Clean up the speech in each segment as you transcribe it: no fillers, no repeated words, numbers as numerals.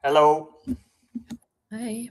Hello. Hi.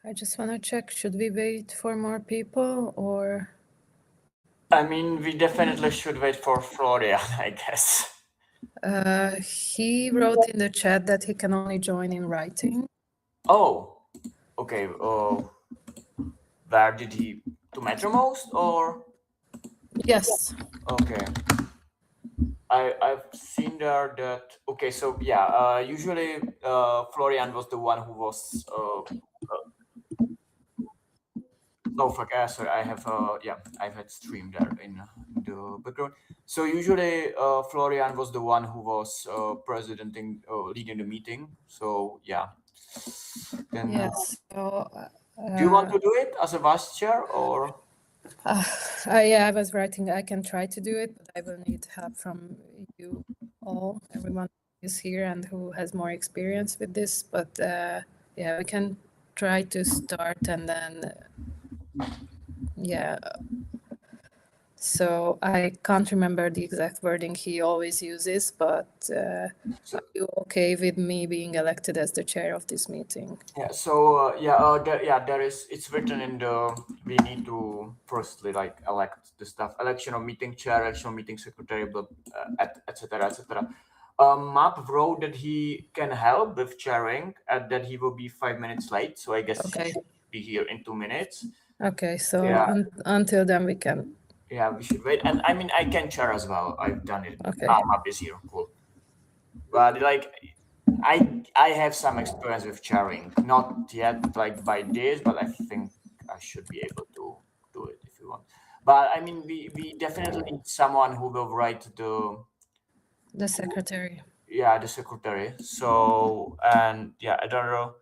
I just want to check, should we wait for more people or? I mean, we definitely should wait for Florian, I guess. He wrote in the chat that he can only join in writing. Oh, okay. Where did he? To Metromost or? Yes. Okay. I've seen there that. Okay, so yeah. Usually, Florian was the one who was. Oh, fuck. Sorry, I have. Yeah, I've had stream there in the background. So usually, Florian was the one who was presidenting, leading the meeting. So yeah. Then. Yes. So, Do you want to do it as a vice chair or? yeah, I was writing. I can try to do it, but I will need help from you all. Everyone who is here and who has more experience with this. But yeah, we can try to start and then yeah. So I can't remember the exact wording he always uses, but are you okay with me being elected as the chair of this meeting? Yeah. So there is. It's written in the. We need to firstly elect the staff, election of meeting chair, election of meeting secretary, but etc. etc. Map wrote that he can help with chairing, and that he will be 5 minutes late. So I guess he should be here in 2 minutes. Okay. So Yeah. until then we can. Yeah, we should wait. And I mean, I can chair as well. I've done it. Okay. Map is here. Cool. But I have some experience with chairing, not yet like by this, but I think I should be able to do it if you want. But I mean, we definitely need someone who will write the secretary. Yeah, the secretary. So and yeah, I don't know.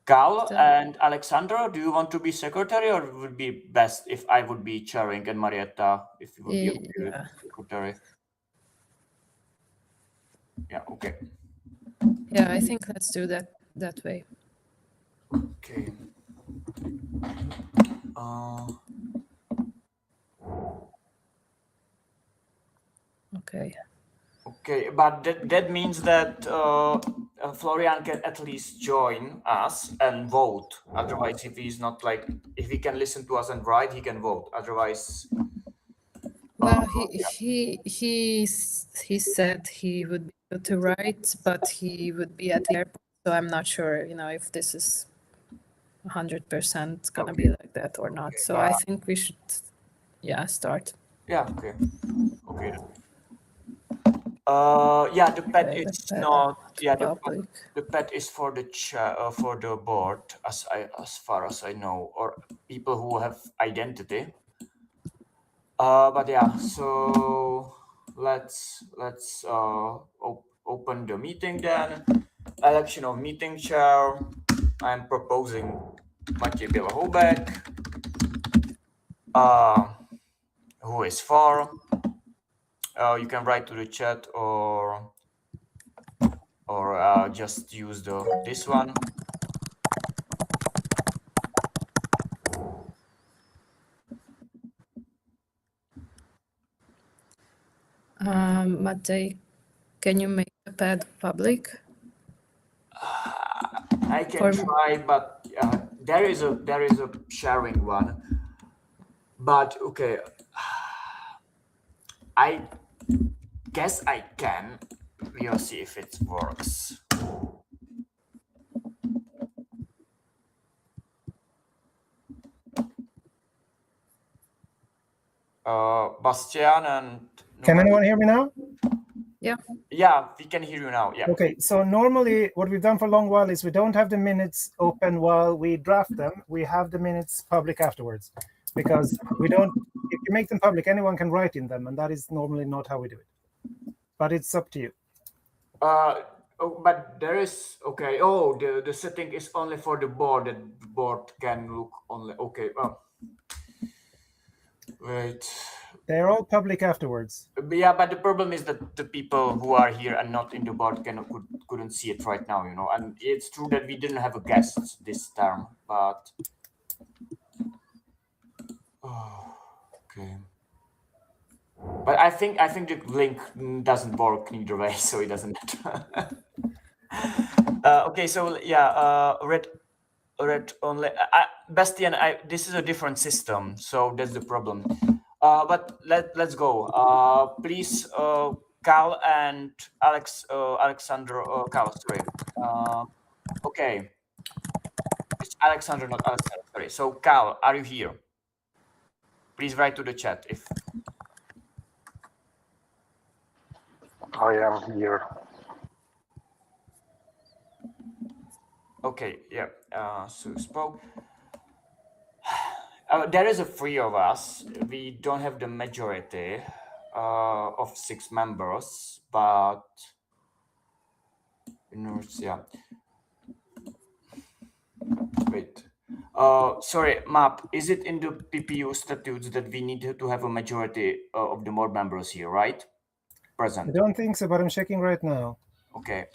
Gal and Alexandra, do you want to be secretary, or would it be best if I would be chairing and Marietta if you would be okay with secretary? Yeah, okay. Yeah, I think let's do that way. Okay. Okay. Okay, but that means that Florian can at least join us and vote. Otherwise, if he's not if he can listen to us and write, he can vote. Otherwise, well, he said he would be able to write, but he would be at the airport. So I'm not sure, if this is 100% gonna be like that or not. So I think we should, start. Yeah. Okay. Okay. Yeah, the pet is not. Yeah, the pet is for the for the board, as far as I know, or people who have identity. But yeah, so let's open the meeting then. Election of meeting chair. I'm proposing Maciej Bielahubek. Who is for? You can write to the chat or just use this one. Matej, can you make the pad public? I can try, but there is a sharing one. But okay, I guess I can. We'll see if it works. Bastian and Can anyone hear me now? Yeah. Yeah, we can hear you now. Yeah. Okay, so normally what we've done for a long while is we don't have the minutes open while we draft them. We have the minutes public afterwards because we don't, if you make them public, anyone can write in them, and that is normally not how we do it. But it's up to you. But there is okay. Oh, the setting is only for the board. That the board can look only. Okay. Wait. They're all public afterwards. Yeah, but the problem is that the people who are here and not in the board couldn't see it right now. You know, and it's true that we didn't have a guest this term, but okay. But I think the link doesn't work either way, so it doesn't matter. Okay, so yeah, red only. Bastian, this is a different system, so that's the problem. But let's go. Please, Cal and Alexander. Cal, sorry. Okay. It's Alexander, not Alexander. Sorry. So Cal, are you here? Please write to the chat if. I am here. Okay, yeah. So spoke. There is a three of us. We don't have the majority of 6 members, but yeah. Wait. Sorry, Map. Is it in the PPEU statutes that we need to have a majority of the board members here, right? Present. I don't think so, but I'm checking right now. Okay.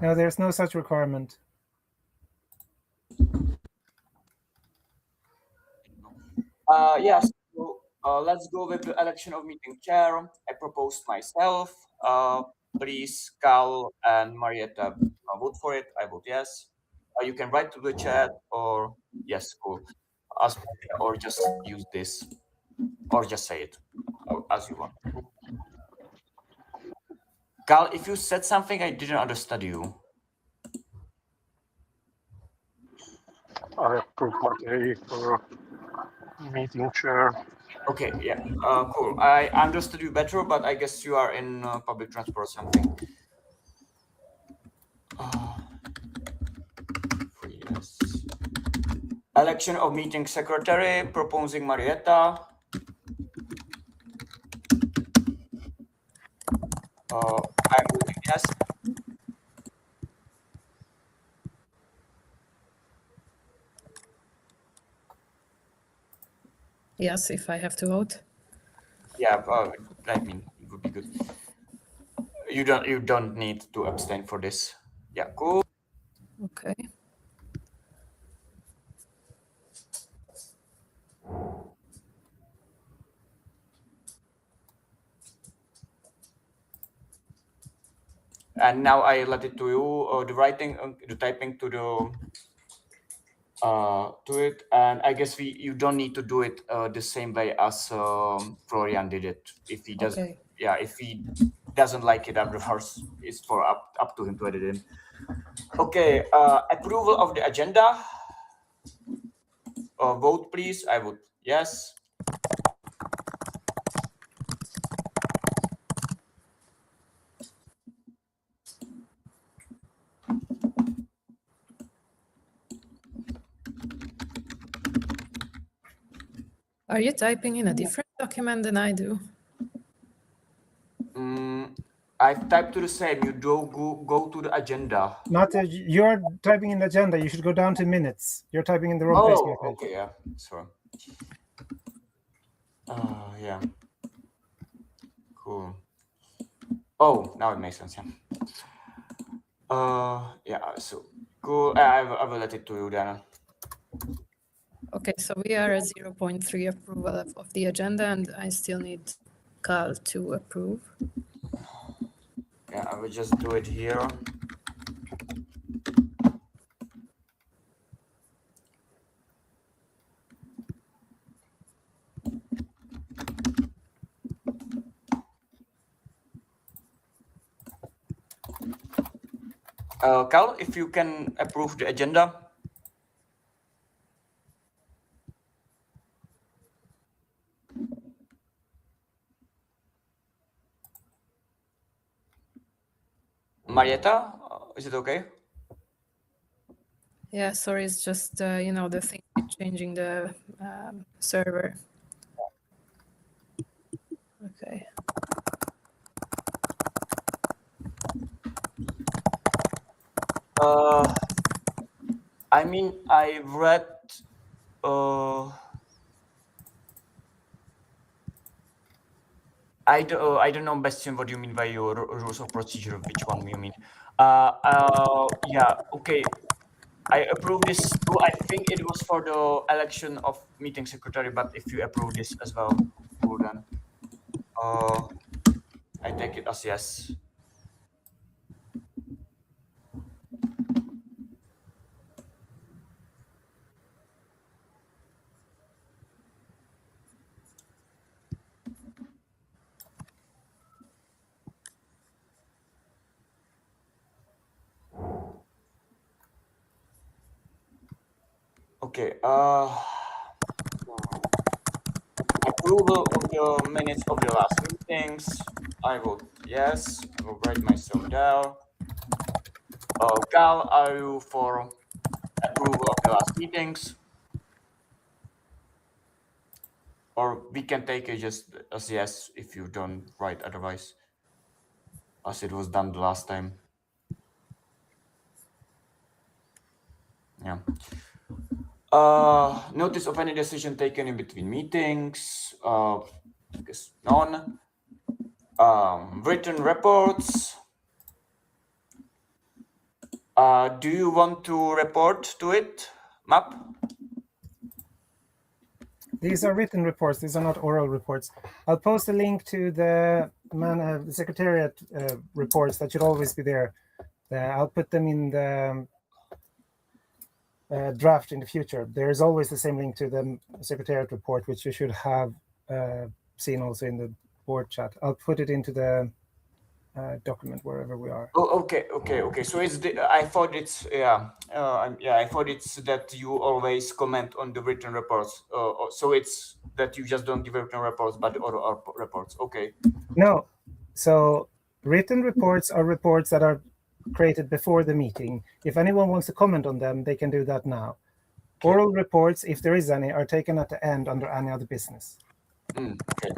No, there's no such requirement. Yes. So, let's go with the election of meeting chair. I proposed myself. Please, Cal and Marietta vote for it. I vote yes. You can write to the chat or yes, cool. Ask or just use this or just say it as you want. Cal, if you said something, I didn't understand you. I approve Matej for meeting chair. Okay, yeah, cool. I understood you better, but I guess you are in public transport or something. Yes. Election of meeting secretary, proposing Marietta. I'm voting yes. Yes, if I have to vote. Yeah, I mean, it would be good. You don't need to abstain for this. Yeah, cool. Okay. And now I let it to you, the writing, the typing to it, and I guess you don't need to do it the same way as Florian did it. If he does, Okay. yeah, if he doesn't like it afterwards, it's for up to him to edit in. Okay, approval of the agenda. Vote, please. I vote yes. Are you typing in a different document than I do? I've typed to the same. You do go to the agenda. You're typing in the agenda. You should go down to minutes. You're typing in the wrong place. Oh, okay, yeah. Sorry. Yeah. Cool. Oh, now it makes sense. Yeah. Yeah. So cool. I will let it to you, Dana. Okay, so we are at 0.3 approval of the agenda, and I still need Carl to approve. Yeah, I will just do it here. Carl, if you can approve the agenda. Marietta, is it okay? Yeah, sorry, it's just, the thing with changing the server. Okay. I mean, I read. I don't know, Bastian, what you mean by your rules of procedure. Which one you mean? Yeah. Okay. I approve this too. I think it was for the election of meeting secretary, but if you approve this as well, cool then. I take it as yes. Okay. Approval of the minutes of the last meetings. I vote yes. I will write myself down. Gal, are you for approval of the last meetings? Or we can take it just as yes if you don't write otherwise, as it was done the last time. Yeah. Notice of any decision taken in between meetings. I guess none. Written reports. Do you want to report to it, Map? These are written reports. These are not oral reports. I'll post a link to the Secretariat reports that should always be there. I'll put them in the draft in the future. There is always the same link to the Secretariat report, which you should have seen also in the board chat. I'll put it into the document wherever we are. Oh, okay. So it's I thought it's I thought it's that you always comment on the written reports. So it's that you just don't give written reports, but oral reports. Okay. No, so written reports are reports that are created before the meeting. If anyone wants to comment on them, they can do that now. Okay. Oral reports, if there is any, are taken at the end under any other business. Okay.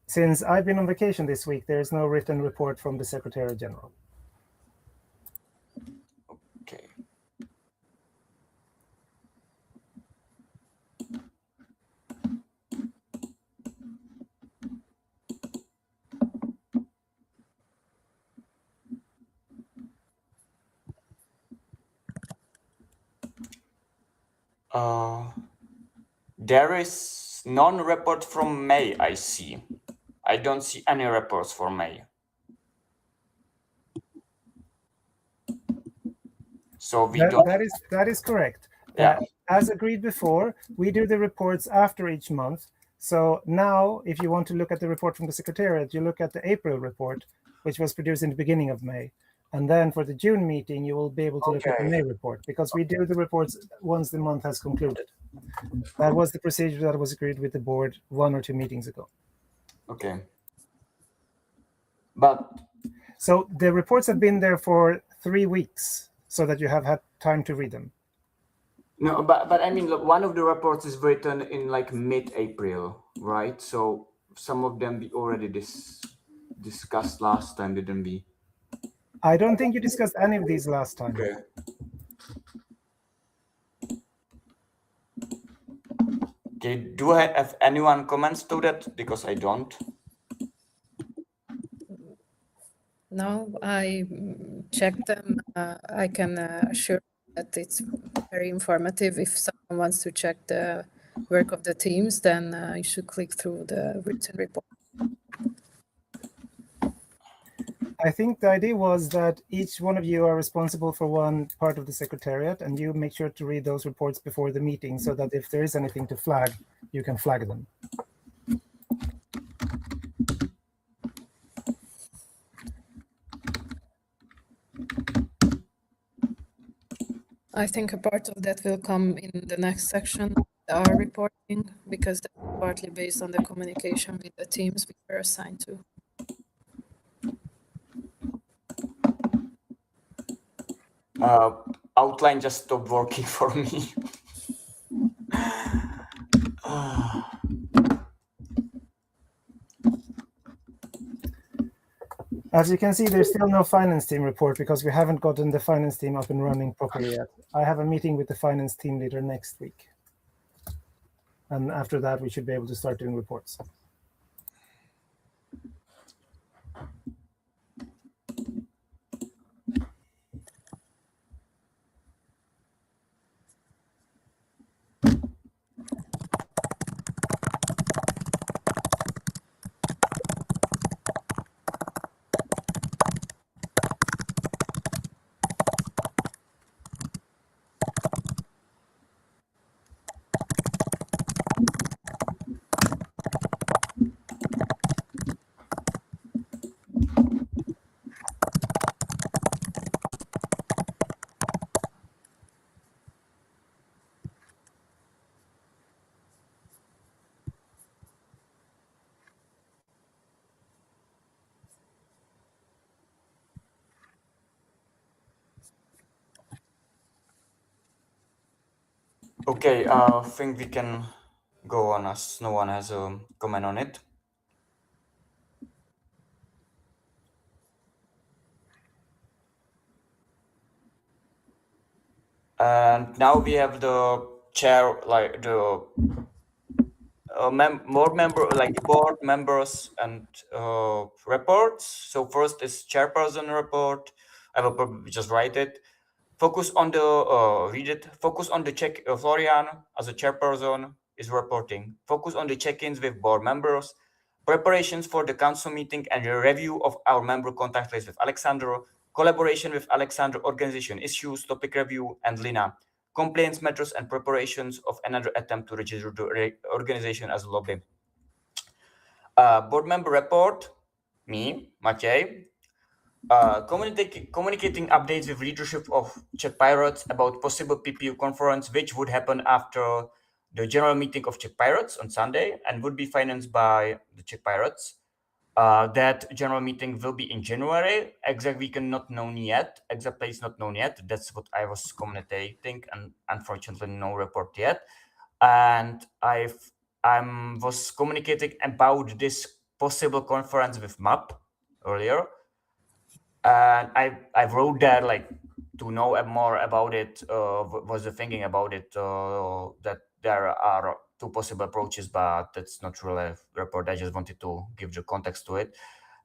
Since I've been on vacation this week, there is no written report from the Secretary General. Okay. There is non-report from May, I see. I don't see any reports for May. So we don't. That is correct. Yeah. As agreed before, we do the reports after each month. So now, if you want to look at the report from the Secretariat, you look at the April report, which was produced in the beginning of May. And then for the June meeting, you will be able to look at the May report, because we do the reports once the month has concluded. That was the procedure that was agreed with the board 1 or 2 meetings ago. Okay. But so the reports have been there for 3 weeks, so that you have had time to read them. No, but I mean, look, one of the reports is written in like mid-April, right? So some of them we already discussed last time, didn't we? I don't think you discussed any of these last time. Okay. Okay, do I have anyone comments to that? Because I don't. No, I checked them. I can assure that it's very informative. If someone wants to check the work of the teams, then you should click through the written report. I think the idea was that each one of you are responsible for one part of the Secretariat, and you make sure to read those reports before the meeting, so that if there is anything to flag, you can flag them. I think a part of that will come in the next section, our reporting, because that's partly based on the communication with the teams we were assigned to. Outline just stopped working for me. As you can see, there's still no finance team report because we haven't gotten the finance team up and running properly yet. I have a meeting with the finance team leader next week. And after that, we should be able to start doing reports. Okay, I think we can go on as no one has a comment on it. And now we have the chair, like the board members and reports. So first is chairperson report. I will probably just write it. Focus on the read it. Focus on the check. Florian, as a chairperson, is reporting. Focus on the check-ins with board members. Preparations for the council meeting and a review of our member contact list with Alexander. Collaboration with Alexander, organization issues, topic review, and Lina. Complaints, matters, and preparations of another attempt to register the organization as a lobby. Board member report, me, Maciej. Communicating updates with leadership of Czech Pirates about possible PPEU conference, which would happen after the general meeting of Czech Pirates on Sunday and would be financed by the Czech Pirates. That general meeting will be in January. Exact week not known yet. Exact place not known yet. That's what I was communicating, and unfortunately no report yet. And I was communicating about this possible conference with MAP earlier. And I wrote there like to know more about it. Was the thinking about it that there are two possible approaches, but that's not really a report. I just wanted to give the context to it.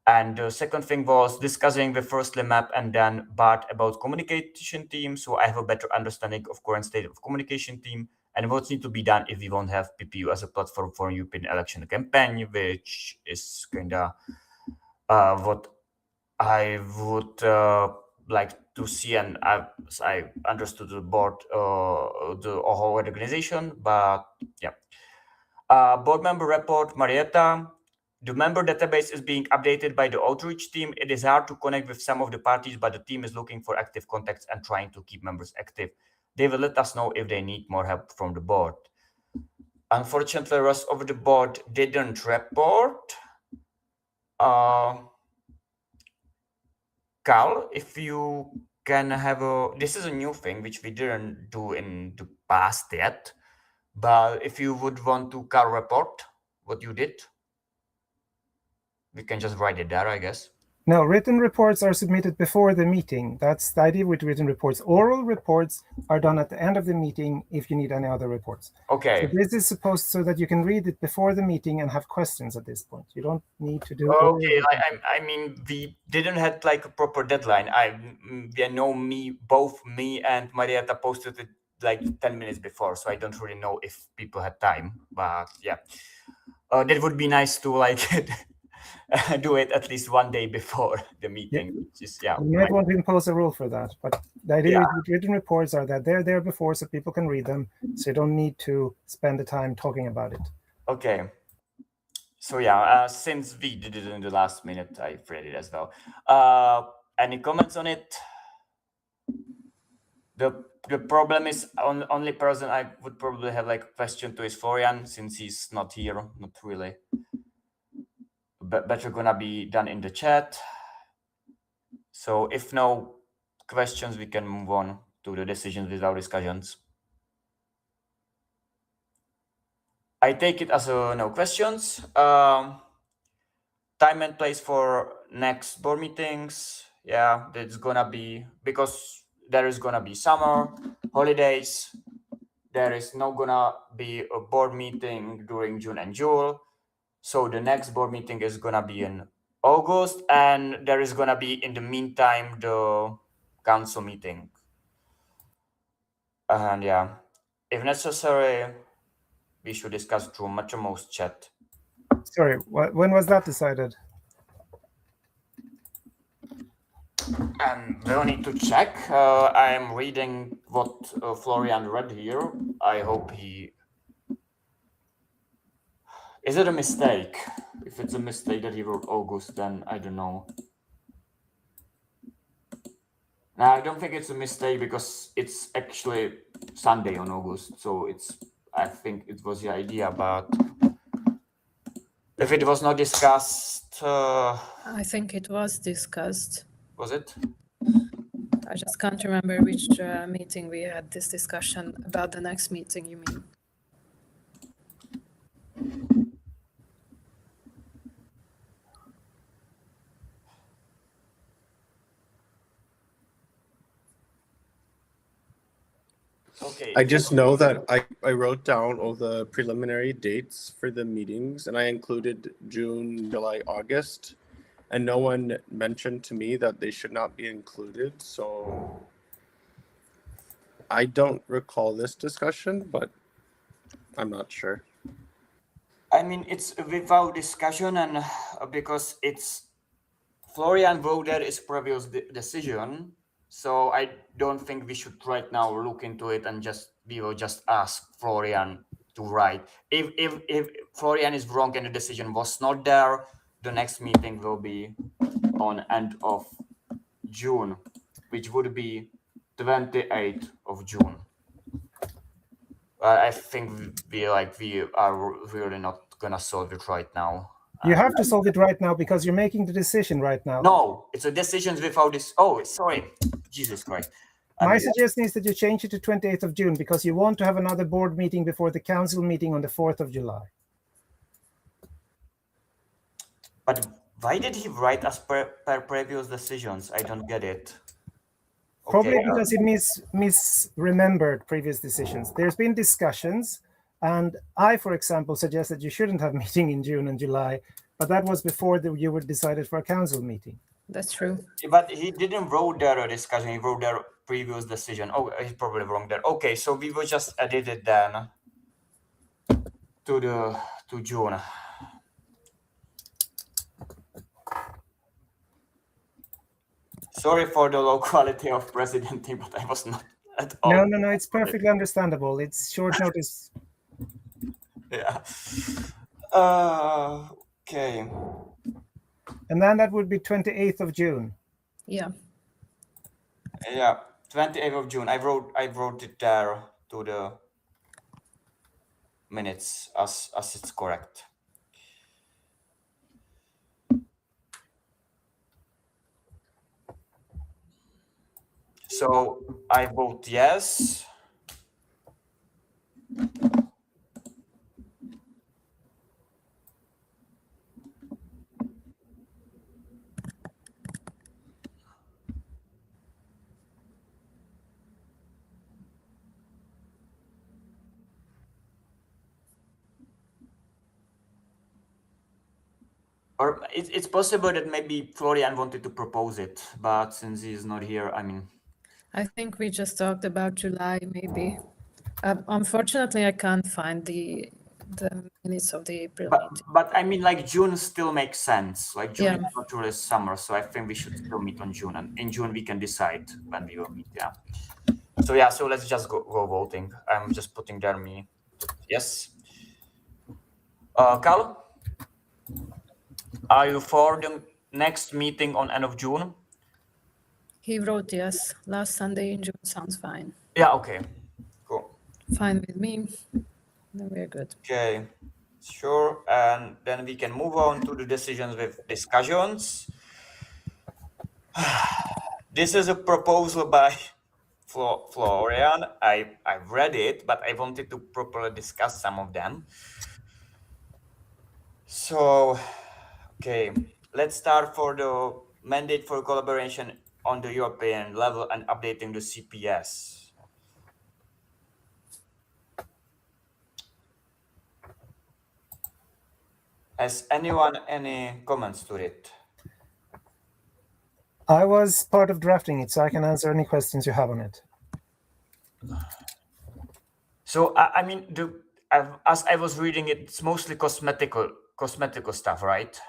And the second thing was discussing with firstly MAP and then Bart about communication team. So I have a better understanding of current state of communication team and what needs to be done if we won't have PPEU as a platform for European election campaign, which is kind of what I would like to see, and I understood the board, the whole organization, but yeah. Board member report, Marietta. The member database is being updated by the outreach team. It is hard to connect with some of the parties, but the team is looking for active contacts and trying to keep members active. They will let us know if they need more help from the board. Unfortunately, the rest of the board didn't report. Carl, if you can have this is a new thing which we didn't do in the past yet, but if you would want to, Carl, report what you did, we can just write it there, I guess. No, written reports are submitted before the meeting. That's the idea with written reports. Oral reports are done at the end of the meeting if you need any other reports. Okay. So this is supposed so that you can read it before the meeting and have questions at this point. You don't need to do. Okay, I mean, we didn't have like a proper deadline. I know both me and Marietta posted it like 10 minutes before, so I don't really know if people had time. But yeah, that would be nice to like do it at least one day before the meeting. Yeah. Which is, yeah. You might want to impose a rule for that, but the idea with written reports are that they're there before so people can read them, so you don't need to spend the time talking about it. Okay. So yeah, since we did it in the last minute, I've read it as well. Any comments on it? The problem is only person I would probably have like a question to is Florian, since he's not here, not really. But better gonna be done in the chat. So if no questions, we can move on to the decisions without discussions. I take it as no questions. Time and place for next board meetings. Yeah, it's gonna be, because there is gonna be summer, holidays. There is not gonna be a board meeting during June and July. So the next board meeting is gonna be in August, and there is gonna be in the meantime the council meeting. And yeah, if necessary, we should discuss through Mattermost chat. Sorry, when was that decided? We'll need to check. I'm reading what Florian read here. I hope he... Is it a mistake? If it's a mistake that he wrote August, then I don't know. No, I don't think it's a mistake because it's actually Sunday on August. So I think it was the idea, but if it was not discussed... I think it was discussed. Was it? I just can't remember which meeting we had this discussion about the next meeting, you mean? Okay. I just know that I wrote down all the preliminary dates for the meetings and I included June, July, August, and no one mentioned to me that they should not be included. So I don't recall this discussion, but I'm not sure. I mean, it's without discussion, and because it's Florian wrote that is previous decision. So I don't think we should right now look into it and we will just ask Florian to write. If Florian is wrong and the decision was not there, the next meeting will be on end of June, which would be 28th of June. I think we are really not gonna solve it right now. You have to solve it right now because you're making the decision right now. No, it's a decision without this. Oh, sorry. Jesus Christ. My suggestion is that you change it to 28th of June because you want to have another board meeting before the council meeting on the 4th of July. But why did he write as per previous decisions? I don't get it. Probably because he misremembered previous decisions. There's been discussions, and I, for example, suggested you shouldn't have meeting in June and July, but that was before you were decided for a council meeting. That's true. But he didn't wrote there a discussion. He wrote their previous decision. Oh, he's probably wrong there. Okay, so we will just edit it then to June. Sorry for the low quality of presidenting, but I was not at all. No, it's perfectly understandable. It's short notice. Yeah. Okay. And then that would be 28th of June. Yeah. Yeah. 28th of June. I wrote it there to the minutes as it's correct. So I vote yes. Or it's possible that maybe Florian wanted to propose it, but since he's not here, I mean. I think we just talked about July, maybe. Unfortunately, I can't find the minutes of the April meeting. But I mean, like June still makes sense. Like June Yeah. is not really summer, so I think we should still meet on June, and in June we can decide when we will meet. Yeah. So yeah, so let's just go voting. I'm just putting there me. Yes. Carl, are you for the next meeting on end of June? He wrote yes. Last Sunday in June sounds fine. Yeah. Okay. Cool. Fine with me. Then we're good. Okay. Sure. And then we can move on to the decisions with discussions. This is a proposal by Florian. I've read it, but I wanted to properly discuss some of them. So, okay, let's start for the mandate for collaboration on the European level and updating the CPS. Has anyone any comments to it? I was part of drafting it, so I can answer any questions you have on it. So I mean, as I was reading it, it's mostly cosmetical stuff, right?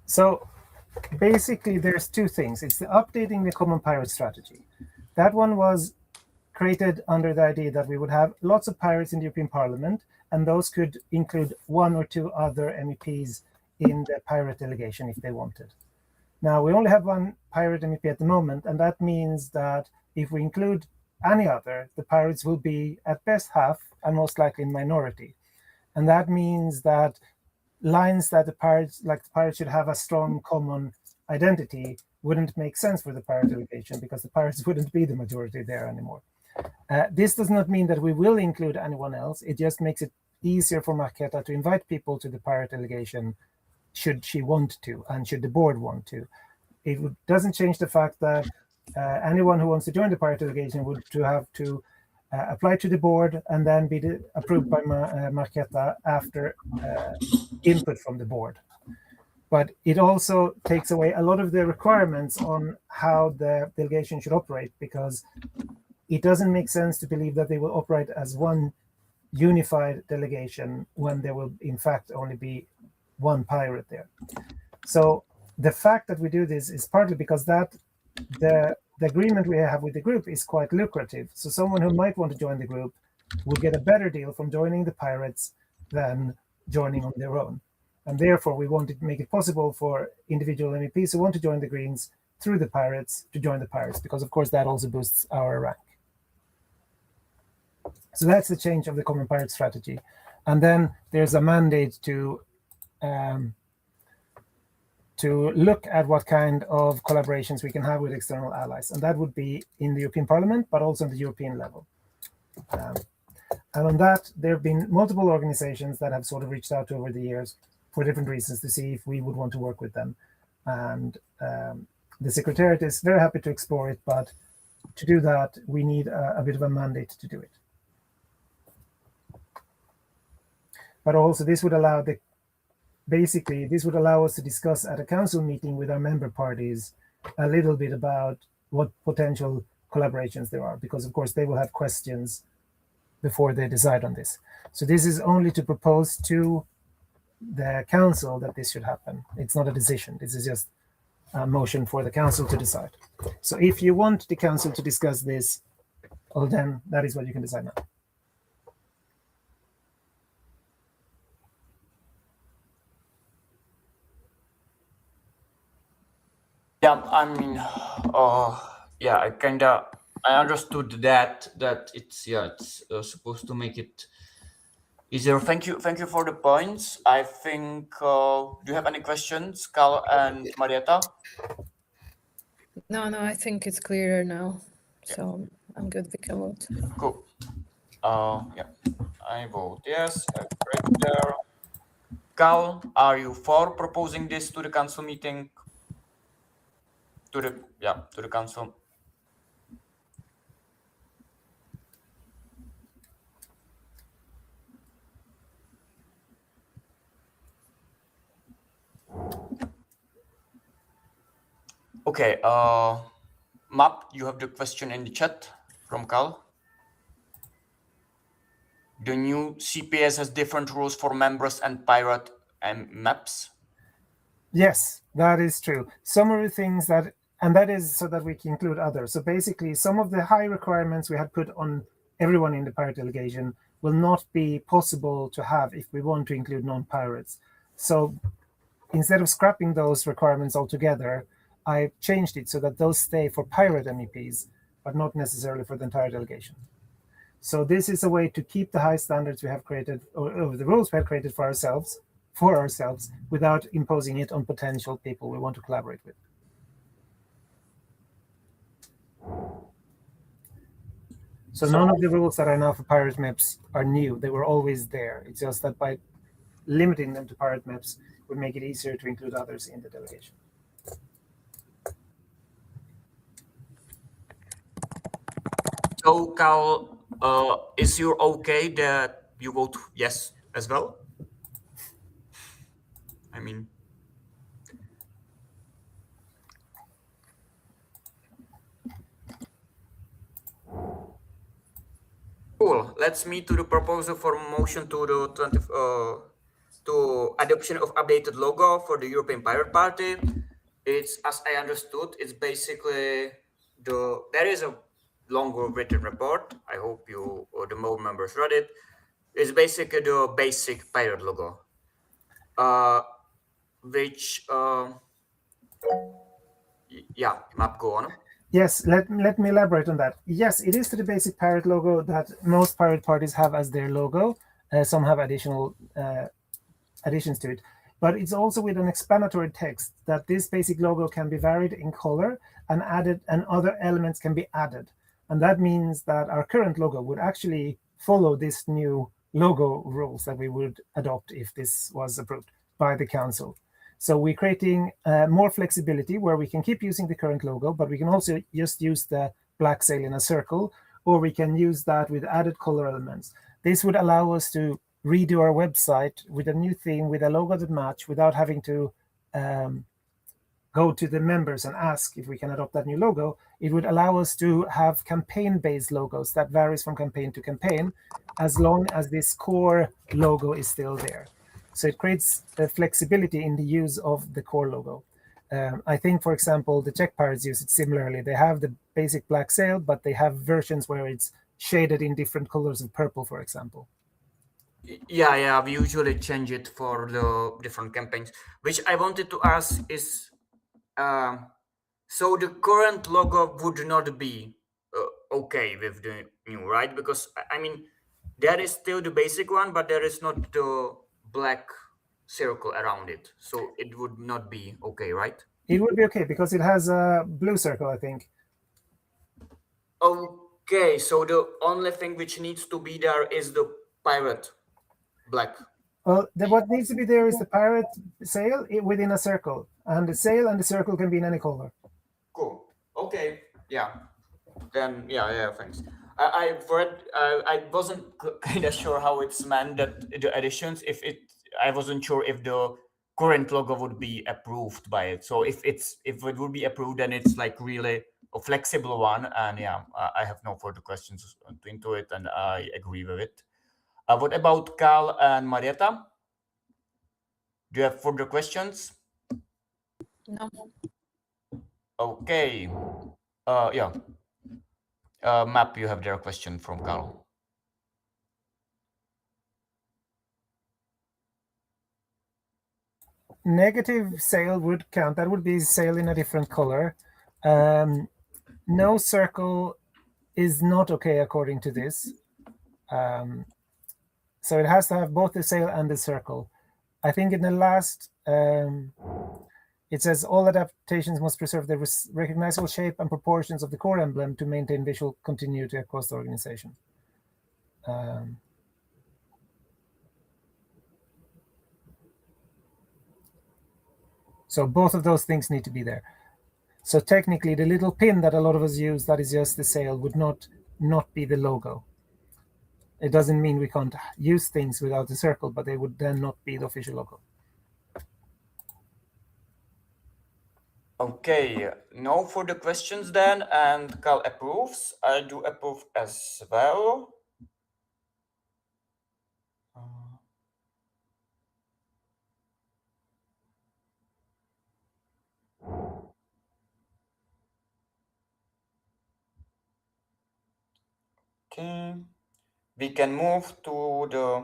So basically, there's two things. It's the updating the common pirate strategy. That one was created under the idea that we would have lots of pirates in the European Parliament, and those could include one or two other MEPs in the pirate delegation if they wanted. Now, we only have one pirate MEP at the moment, and that means that if we include any other, the pirates will be at best half and most likely in minority. And that means that lines that the pirates should have a strong common identity wouldn't make sense for the pirate delegation because the pirates wouldn't be the majority there anymore. This does not mean that we will include anyone else. It just makes it easier for Marketa to invite people to the pirate delegation should she want to, and should the board want to. It doesn't change the fact that anyone who wants to join the pirate delegation would have to apply to the board and then be approved by Marketa after input from the board. But it also takes away a lot of the requirements on how the delegation should operate, because it doesn't make sense to believe that they will operate as one unified delegation when there will in fact only be one pirate there. So the fact that we do this is partly because that the agreement we have with the group is quite lucrative. So someone who might want to join the group will get a better deal from joining the pirates than joining on their own. And therefore, we want to make it possible for individual MEPs who want to join the Greens through the pirates to join the pirates, because of course that also boosts our rank. So that's the change of the common pirate strategy. And then there's a mandate to look at what kind of collaborations we can have with external allies. And that would be in the European Parliament, but also on the European level. And on that, there have been multiple organizations that have sort of reached out over the years for different reasons to see if we would want to work with them. And the Secretariat is very happy to explore it, but to do that, we need a bit of a mandate to do it. But also this would allow this would allow us to discuss at a council meeting with our member parties a little bit about what potential collaborations there are, because of course they will have questions before they decide on this. So this is only to propose to the council that this should happen. It's not a decision. This is just a motion for the council to decide. So if you want the council to discuss this, well, then that is what you can decide now. Yeah, I mean, yeah, I understood that it's supposed to make it easier. Thank you for the points. I think. Do you have any questions, Carl and Marietta? No, I think it's clearer now. Yeah. So I'm good. We can vote. Cool. Yeah, I vote yes. Right there. Carl, are you for proposing this to the council meeting? To the council. Okay. Map, you have the question in the chat from Carl. The new CPS has different rules for members and pirate and maps. Yes, that is true. Some of the things that, and that is so that we can include others. So basically, some of the high requirements we had put on everyone in the pirate delegation will not be possible to have if we want to include non-pirates. So instead of scrapping those requirements altogether, I changed it so that those stay for pirate MEPs, but not necessarily for the entire delegation. So this is a way to keep the high standards we have created, or the rules we have created for ourselves, without imposing it on potential people we want to collaborate with. So none of the rules that are now for pirate maps are new. They were always there. It's just that by limiting them to pirate maps would make it easier to include others in the delegation. So, Carl, is you okay that you vote yes as well? I mean, cool. Let's meet to the proposal for motion to the to adoption of updated logo for the European Pirate Party. It's, as I understood, it's basically there is a longer written report. I hope you or the more members read it. It's basically the basic pirate logo, which yeah, Map, go on. Yes, let me elaborate on that. Yes, it is the basic pirate logo that most pirate parties have as their logo. Some have additional additions to it, but it's also with an explanatory text that this basic logo can be varied in color and added, and other elements can be added. And that means that our current logo would actually follow this new logo rules that we would adopt if this was approved by the council. So we're creating more flexibility where we can keep using the current logo, but we can also just use the black sail in a circle, or we can use that with added color elements. This would allow us to redo our website with a new theme, with a logo that match, without having to go to the members and ask if we can adopt that new logo. It would allow us to have campaign-based logos that varies from campaign to campaign, as long as this core logo is still there. So it creates flexibility in the use of the core logo. I think, for example, the Czech Pirates use it similarly. They have the basic black sail, but they have versions where it's shaded in different colors of purple, for example. Yeah, we usually change it for the different campaigns. Which I wanted to ask is, so the current logo would not be okay with the new, right? Because I mean, there is still the basic one, but there is not the black circle around it, so it would not be okay, right? It would be okay because it has a blue circle, I think. Okay, so the only thing which needs to be there is the pirate black. Well, what needs to be there is the pirate sail within a circle, and the sail and the circle can be in any color. Cool. Okay. Yeah. Then yeah. Thanks. I've read. I wasn't kind of sure how it's meant that the additions. I wasn't sure if the current logo would be approved by it. So if it would be approved, then it's like really a flexible one. And yeah, I have no further questions into it, and I agree with it. What about Carl and Marietta? Do you have further questions? No. Okay. Yeah. Map, you have their question from Carl. negative sail would count. That would be sail in a different color. No circle is not okay according to this. So it has to have both the sail and the circle. I think in the last, it says all adaptations must preserve the recognizable shape and proportions of the core emblem to maintain visual continuity across the organization. So both of those things need to be there. So technically, the little pin that a lot of us use that is just the sail would not be the logo. It doesn't mean we can't use things without the circle, but they would then not be the official logo. Okay, no further questions then, and Carl approves. I do approve as well. Okay, we can move to the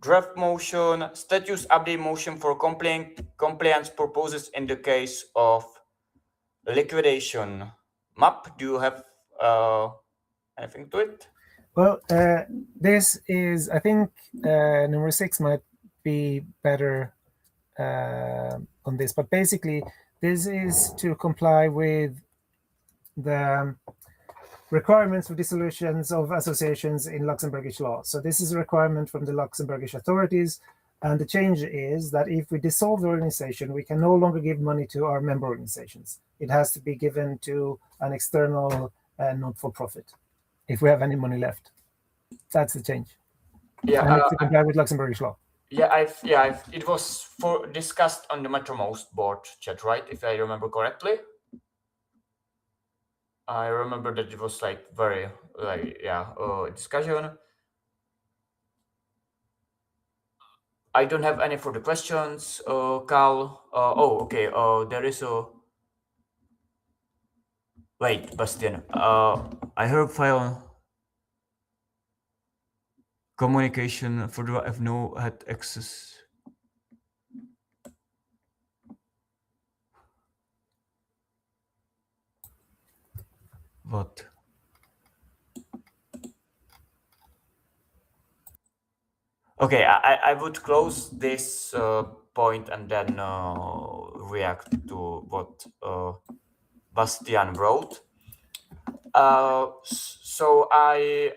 draft motion, status update motion for compliance purposes in the case of liquidation. Map, do you have anything to it? Well, this is, I think, number 6 might be better on this, but basically, this is to comply with the requirements for dissolutions of associations in Luxembourgish law. So this is a requirement from the Luxembourgish authorities, and the change is that if we dissolve the organization, we can no longer give money to our member organizations. It has to be given to an external not-for-profit if we have any money left. That's the change. Yeah, and it's to comply with Luxembourgish law. Yeah, it was discussed on the Mattermost board chat, right? If I remember correctly. I remember that it was like very discussion. I don't have any further questions, Carl. Okay. There is a wait, Bastian. I heard file communication for the I've no had access. What? Okay, I would close this point and then react to what Bastian wrote. So I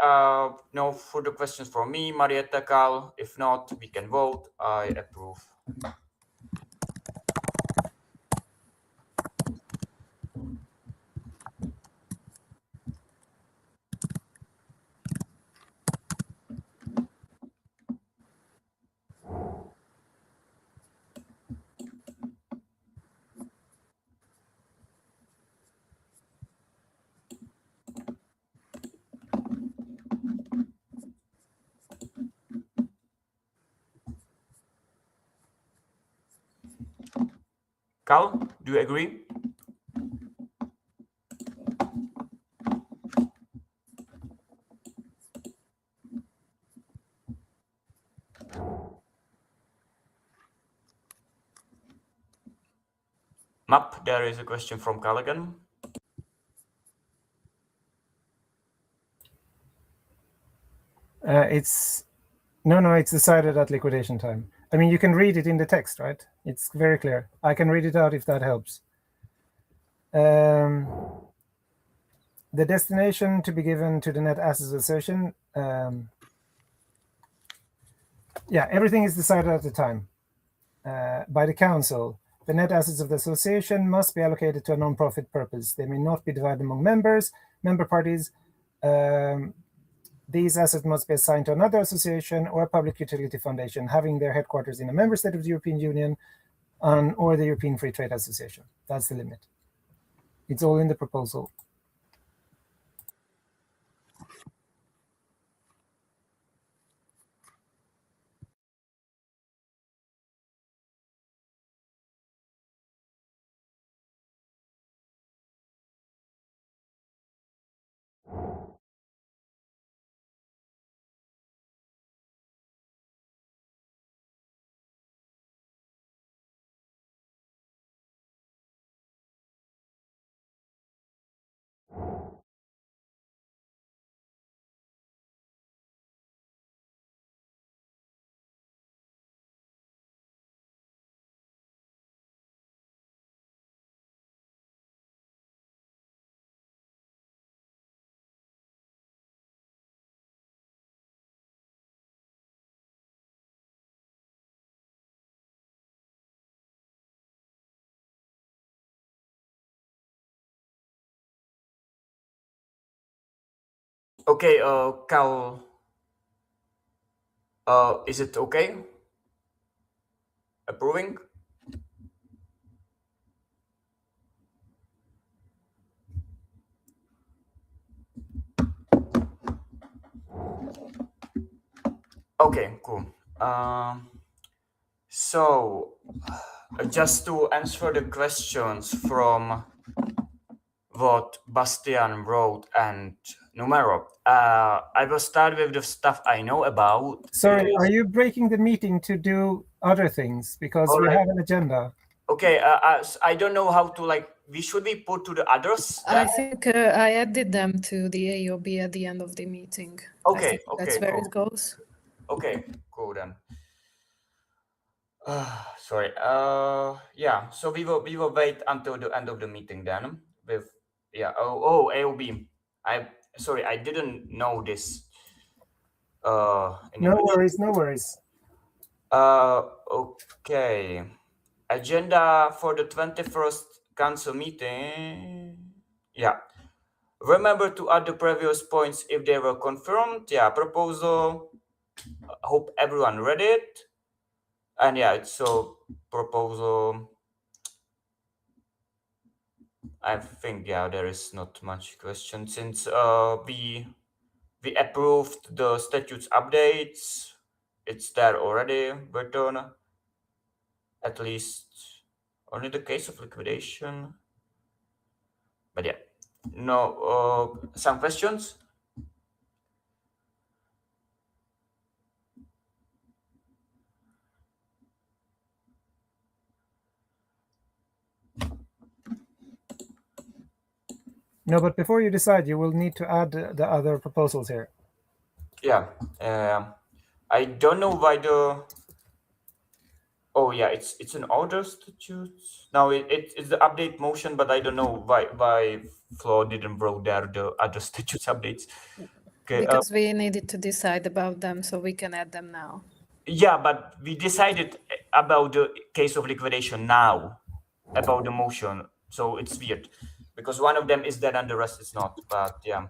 no further questions for me, Marietta, Carl. If not, we can vote. I approve. Carl, do you agree? Map, there is a question from Callaghan. It's decided at liquidation time. I mean, you can read it in the text, right? It's very clear. I can read it out if that helps. The destination to be given to the net assets association. Everything is decided at the time by the council. The net assets of the association must be allocated to a non-profit purpose. They may not be divided among member parties. These assets must be assigned to another association or a public utility foundation having their headquarters in a member state of the European Union or the European Free Trade Association. That's the limit. It's all in the proposal. Okay, Cal, is it okay? Approving? Okay, cool. So, just to answer the questions from what Bastian wrote and Numero, I will start with the stuff I know about. Sorry, are you breaking the meeting to do other things? Because we Alright. have an agenda. Okay, I don't know how to like. We should be put to the others. I think I added them to the AOB at the end of the meeting. I Okay, think that's okay, where cool. it goes. Okay, cool then. Sorry. Yeah. So we will wait until the end of the meeting then. With AOB. I didn't know this. No worries, no worries. Okay. Agenda for the 21st council meeting. Yeah. Remember to add the previous points if they were confirmed. Yeah. Proposal. Hope everyone read it. And yeah, it's so proposal. I think yeah, there is not much question since we approved the statutes updates. It's there already written. At least only the case of liquidation. But yeah, no. Some questions. No, but before you decide, you will need to add the other proposals here. Yeah. I don't know why the. Oh yeah, it's an order statute. Now it's the update motion, but I don't know why Flo didn't wrote there the other statutes updates. Okay. Because we needed to decide about them, so we can add them now. Yeah, but we decided about the case of liquidation now, about the motion. So it's weird because one of them is there and the rest is not. But yeah.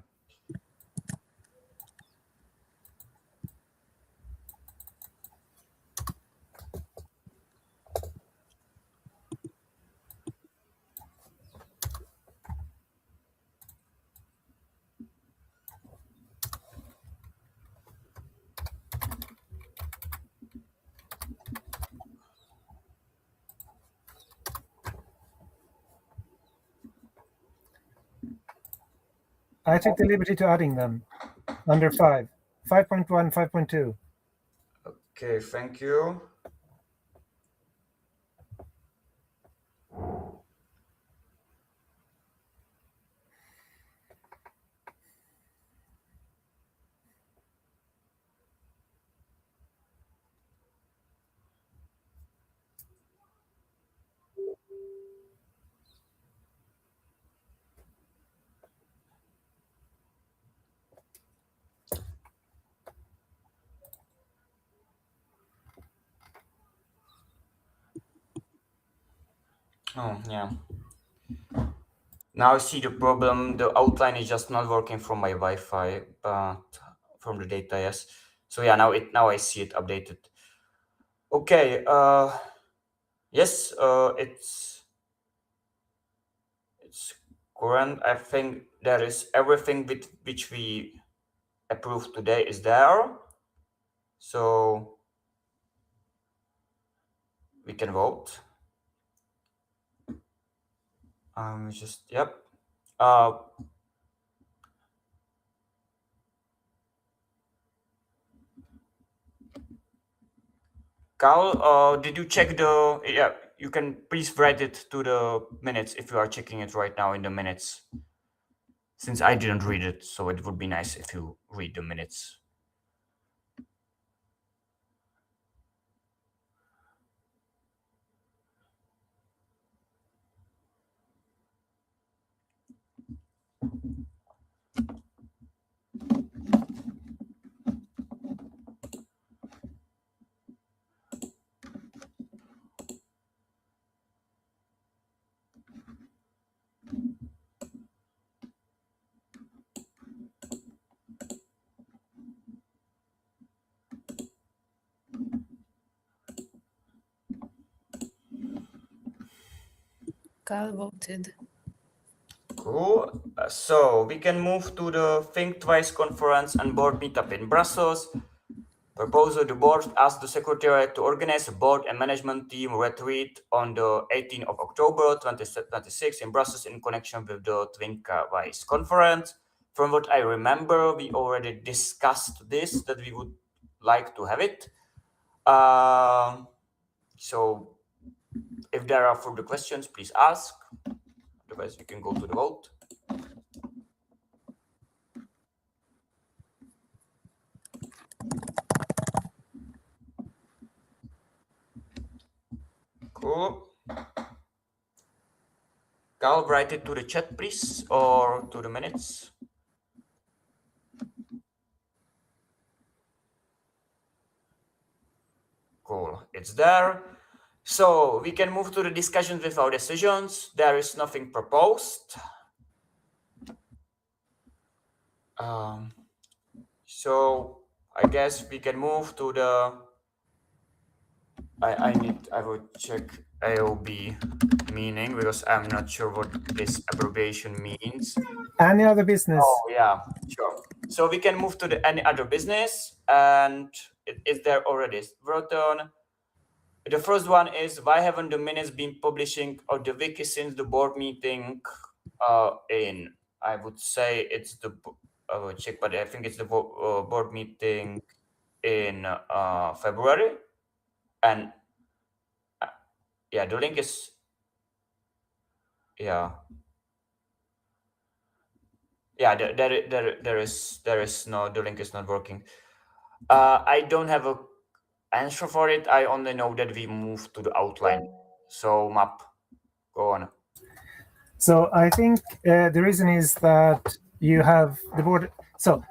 I took the liberty to adding them under 5, 5.1, 5.2. Okay, thank you. Oh yeah. Now I see the problem. The outline is just not working from my Wi-Fi, but from the data, yes. So yeah, now I see it updated. Okay. Yes. It's current. I think there is everything with which we approved today is there. So we can vote. Just yep. Carl, did you check the? Yeah, you can please write it to the minutes if you are checking it right now in the minutes. Since I didn't read it, so it would be nice if you read the minutes. Cal voted. Cool. So we can move to the Think Twice conference and board meetup in Brussels. Proposal: the board asked the secretariat to organize a board and management team retreat on the 18th of October 2026 in Brussels in connection with the Think Twice conference. From what I remember, we already discussed this, that we would like to have it. So if there are further questions, please ask. Otherwise, we can go to the vote. Cool. Cal, write it to the chat, please, or to the minutes. Cool, it's there. So we can move to the discussions with our decisions. There is nothing proposed. So I guess we can move to the. I will check AOB meaning because I'm not sure what this abbreviation means. Any other business? Oh yeah, sure. So we can move to the any other business, and it is there already written. The first one is, why haven't the minutes been publishing on the wiki since the board meeting in, I would say it's the, I will check, but I think it's the board meeting in February. And yeah, the link is, yeah. Yeah, there is no, the link is not working. I don't have a answer for it. I only know that we moved to the outline. So map, go on. So I think the reason is that you have the board. So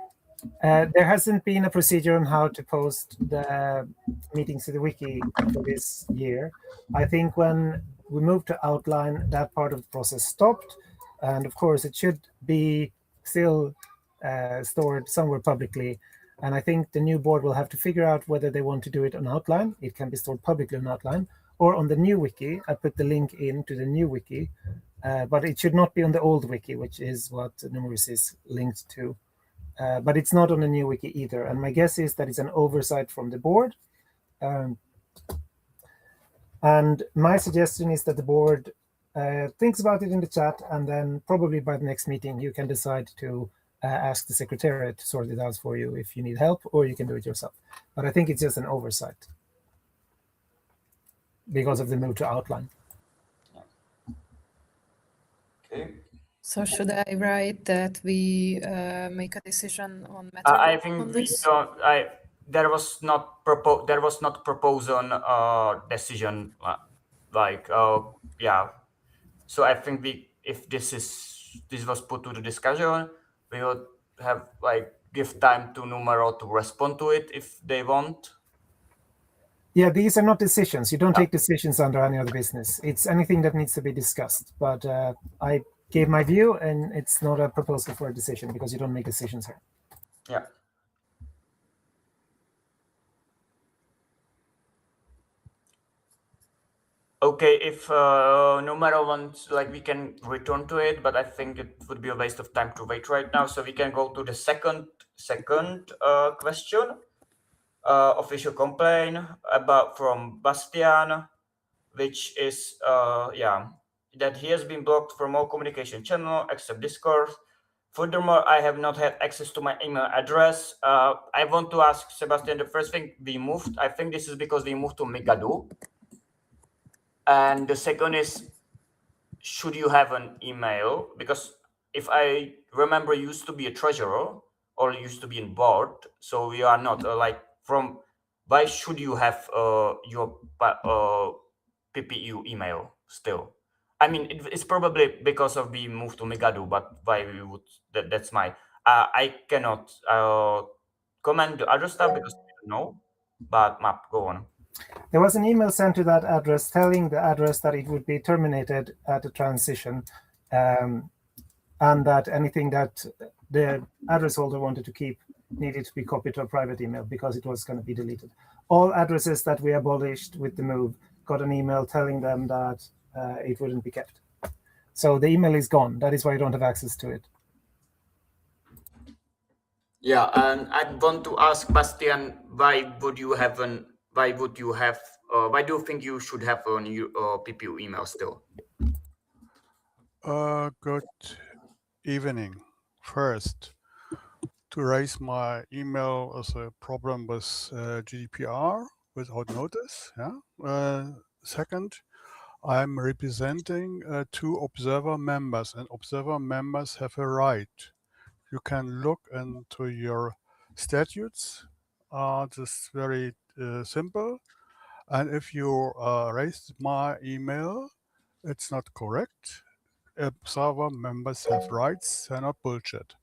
there hasn't been a procedure on how to post the meetings to the wiki for this year. I think when we moved to outline, that part of the process stopped. And of course, it should be still stored somewhere publicly. And I think the new board will have to figure out whether they want to do it on outline. It can be stored publicly on outline or on the new wiki. I put the link into the new wiki, but it should not be on the old wiki, which is what Numerous is linked to. But it's not on the new wiki either. And my guess is that it's an oversight from the board. And my suggestion is that the board thinks about it in the chat, and then probably by the next meeting, you can decide to ask the secretariat to sort it out for you if you need help, or you can do it yourself. But I think it's just an oversight because of the move to outline. Okay. So should I write that we make a decision on matter I on think we this? don't. There was not proposed on decision yeah. So I think if this was put to the discussion, we would have give time to Numero to respond to it if they want. Yeah, these are not decisions. You don't take decisions under any other business. It's anything that needs to be discussed. But I gave my view, and it's not a proposal for a decision because you don't make decisions here. Yeah. Okay, if Numero wants, we can return to it, but I think it would be a waste of time to wait right now. So we can go to the second question. Official complaint from Bastian, which is that he has been blocked from all communication channel except Discord. Furthermore, I have not had access to my email address. I want to ask Sebastian, the first thing we moved, I think this is because we moved to Megado. And the second is, should you have an email? Because if I remember, you used to be a treasurer or used to be in board, so we are not why should you have your PPEU email still? I mean, it's probably because of being moved to Megado, but why we would, that's my, I cannot comment the other stuff because I don't know, but Map, go on. There was an email sent to that address telling the address that it would be terminated at the transition, and that anything that the address holder wanted to keep needed to be copied to a private email because it was going to be deleted. All addresses that we abolished with the move got an email telling them that it wouldn't be kept. So the email is gone. That is why you don't have access to it. Yeah, and I want to ask Bastian, why do you think you should have a new PPU email still? Good evening. First, to raise my email as a problem with GDPR without notice. Yeah. Second, I'm representing 2 observer members, and observer members have a right. You can look into your statutes. Just very simple. And if you raise my email, it's not correct. Observer members have rights, they're not bullshit.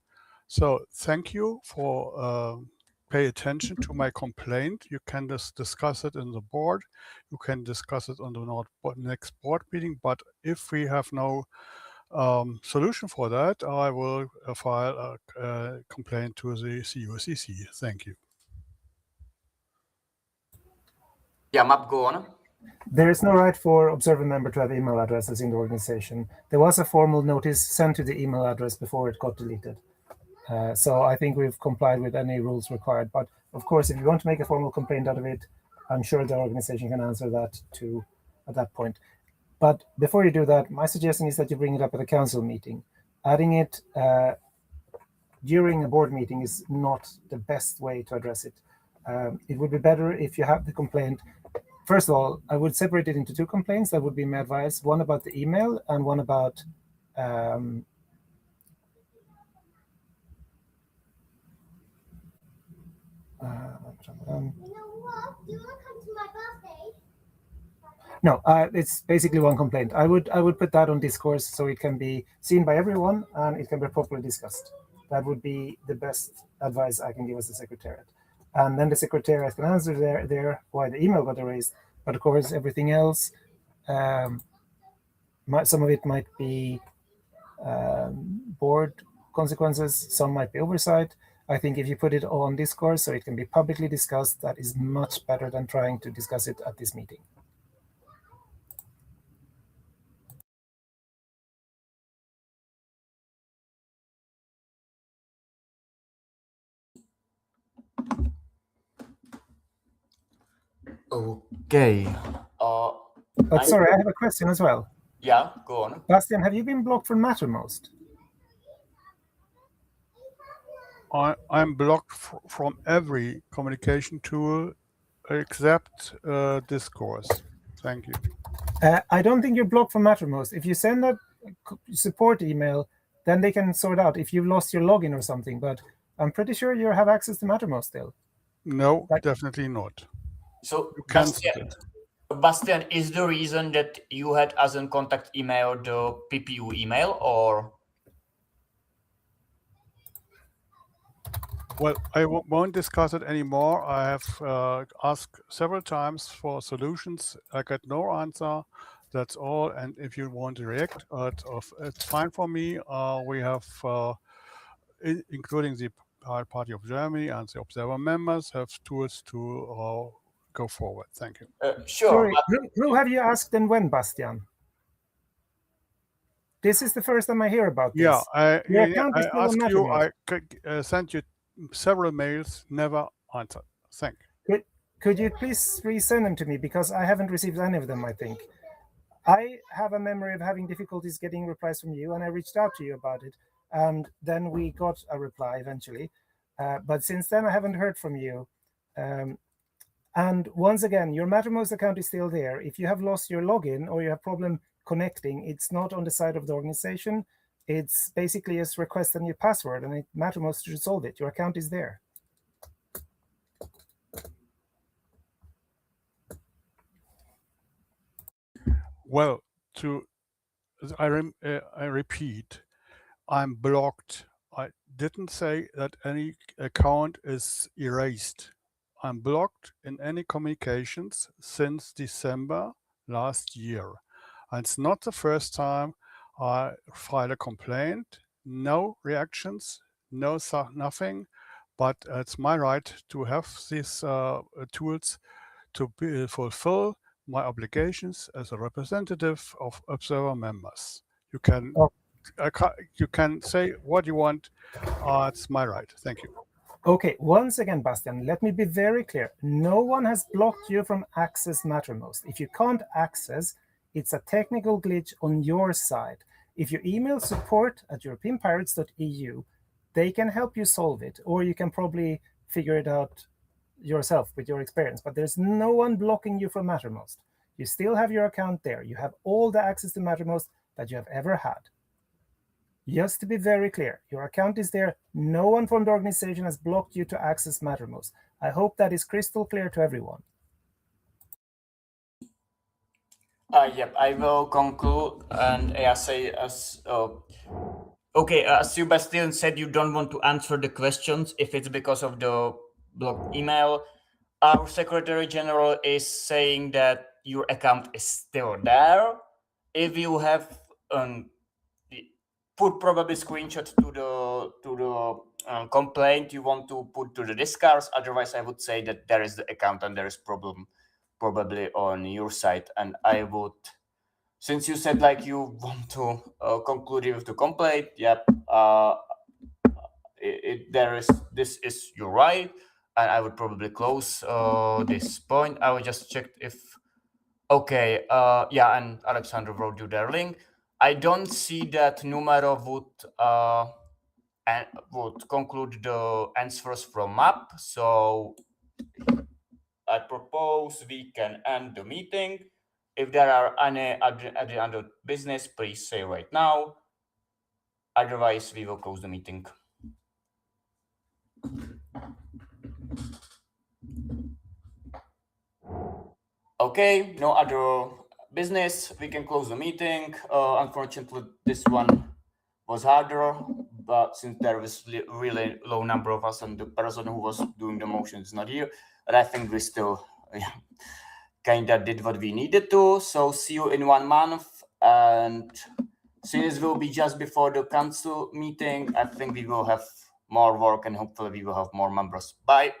So thank you for pay attention to my complaint. You can just discuss it in the board. You can discuss it on the next board meeting. But if we have no solution for that, I will file a complaint to the CUCC. Thank you. Yeah, Map, go on. There is no right for observer member to have email addresses in the organization. There was a formal notice sent to the email address before it got deleted. So I think we've complied with any rules required. But of course, if you want to make a formal complaint out of it, I'm sure the organization can answer that too at that point. But before you do that, my suggestion is that you bring it up at a council meeting. Adding it during a board meeting is not the best way to address it. It would be better if you have the complaint. First of all, I would separate it into 2 complaints. That would be my advice. One about the email and one about You know what? Do you want to come to my birthday? no, it's basically one complaint. I would put that on discourse so it can be seen by everyone and it can be properly discussed. That would be the best advice I can give as the secretariat. And then the secretariat can answer there why the email got erased. But of course, everything else, some of it might be board consequences, some might be oversight. I think if you put it on discourse so it can be publicly discussed, that is much better than trying to discuss it at this meeting. Okay. But sorry, I have a question as well. Yeah, go on. Bastian, have you been blocked from Mattermost? I'm blocked from every communication tool except Discourse. Thank you. I don't think you're blocked from Mattermost. If you send that support email, then they can sort out if you've lost your login or something. But I'm pretty sure you have access to Mattermost still. No, definitely not. So, You cancelled it. Bastian, is the reason that you had as a contact email the PPU email, or? Well, I won't discuss it anymore. I have asked several times for solutions. I got no answer. That's all. And if you want to react, it's fine for me. We have, including the Party of Germany and the observer members, have tools to go forward. Thank you. Sure. Sorry, who have you asked and when, Bastian? This is the first time I hear about this. Yeah, I asked you. I sent you several mails, never answered. Thank you. Could you please resend them to me, because I haven't received any of them, I think. I have a memory of having difficulties getting replies from you, and I reached out to you about it, and then we got a reply eventually. But since then, I haven't heard from you. And once again, your Mattermost account is still there. If you have lost your login or you have problem connecting, it's not on the side of the organization. It's basically just request a new password, and Mattermost should solve it. Your account is there. Well, I repeat, I'm blocked. I didn't say that any account is erased. I'm blocked in any communications since December last year. And it's not the first time I filed a complaint. No reactions, nothing. But it's my right to have these tools to fulfill my obligations as a representative of observer members. You can, Oh. you can say what you want. It's my right. Thank you. Okay, once again, Bastian, let me be very clear. No one has blocked you from access Mattermost. If you can't access, it's a technical glitch on your side. If you email support@europeanpirates.eu, they can help you solve it, or you can probably figure it out yourself with your experience. But there's no one blocking you from Mattermost. You still have your account there. You have all the access to Mattermost that you have ever had. Just to be very clear, your account is there. No one from the organization has blocked you to access Mattermost. I hope that is crystal clear to everyone. Yep, I will conclude and say as okay, as Sebastian said, you don't want to answer the questions if it's because of the blocked email. Our Secretary General is saying that your account is still there. If you have put probably screenshot to the complaint you want to put to the discards. Otherwise, I would say that there is the account and there is problem probably on your side. And I would, since you said like you want to conclude with the complaint, yep, this is your right, and I would probably close this point. I would just check if okay, yeah, and Alexander wrote you their link. I don't see that Numero would conclude the answers from MAP, so I propose we can end the meeting. If there are any other business, please say right now. Otherwise, we will close the meeting. Okay, no other business. We can close the meeting. Unfortunately, this one was harder, but since there was really low number of us and the person who was doing the motion is not here, but I think we still kind of did what we needed to. So see you in 1 month, and since it will be just before the council meeting, I think we will have more work and hopefully we will have more members. Bye.